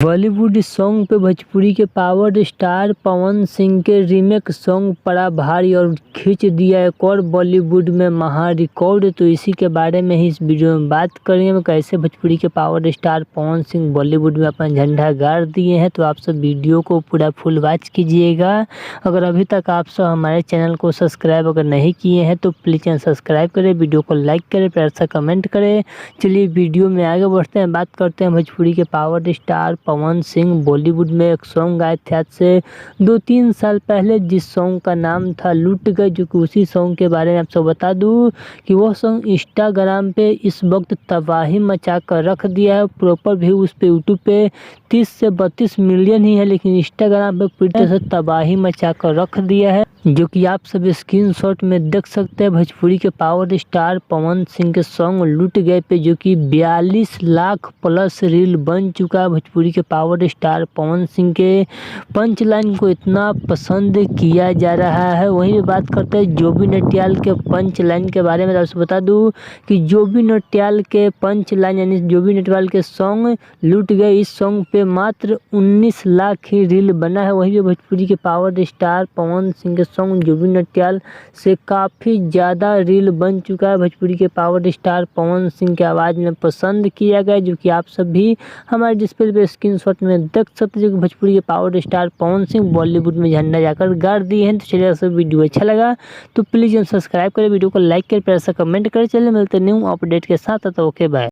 Bollywood song पे भोजपुरी के power star Pawan Singh के remake song पड़ा भारी और खींच दिया एक और बॉलीवुड में महा रिकॉर्ड। तो इसी के बारे में ही इस वीडियो में बात करेंगे कैसे भोजपुरी के पावर स्टार पवन सिंह बॉलीवुड में अपना झंडा गाड़ दिए हैं। तो आप सब वीडियो को पूरा फुल वॉच कीजिएगा। अगर अभी तक आप सब हमारे चैनल को सब्सक्राइब अगर नहीं किए हैं तो प्लीज़ चैनल सब्सक्राइब करें, वीडियो को लाइक करें, प्यार सा कमेंट करें। चलिए वीडियो में आगे बढ़ते हैं, बात करते हैं भोजपुरी के पावर स्टार पवन सिंह बॉलीवुड में एक सॉन्ग गाए थे आज से 2-3 साल पहले, जिस सॉन्ग का नाम था लूट गए। जो कि उसी सॉन्ग के बारे में आपको बता दूं कि वो सॉन्ग इंस्टाग्राम पे इस वक्त तबाही मचा कर रख दिया है। प्रॉपर व्यू उस पे यूट्यूब पे 30 से 32 मिलियन ही है, लेकिन इंस्टाग्राम पे पूरी तरह से तबाही मचा कर रख दिया है, जो कि आप सब स्क्रीनशॉट में देख सकते हैं। भोजपुरी के पावर स्टार पवन सिंह के सॉन्ग लूट गए पे जो कि 42 लाख प्लस रील बन चुका है। भोजपुरी के पावर स्टार पवन सिंह के पंच लाइन को इतना पसंद किया जा रहा है। वहीं बात करते हैं जोबी नौटियाल के पंच लाइन के बारे में। आपसे बता दूं कि जोबी नौटियाल के पंच लाइन यानी जोबी नौटियाल के सॉन्ग लूट गए, इस सॉन्ग पे मात्र 19 लाख ही रील बना है। वहीं भोजपुरी के पावर स्टार पवन सिंह के सॉन्ग जोबी नौटियाल से काफ़ी ज़्यादा रील बन चुका है। भोजपुरी के पावर स्टार पवन सिंह की आवाज़ में पसंद किया गया, जो कि आप सब भी हमारे डिस्प्ले पे स्क्रीनशॉट में देख सकते हैं। जो कि भोजपुरी के पावर स्टार पवन सिंह बॉलीवुड में झंडा जाकर गाड़ दिए हैं। तो चलिए सब वीडियो अच्छा लगा तो प्लीज़ सब्सक्राइब करें, वीडियो को लाइक करें, प्यार सा कमेंट करें। चलिए मिलते न्यू अपडेट के साथ। तो ओके बाय।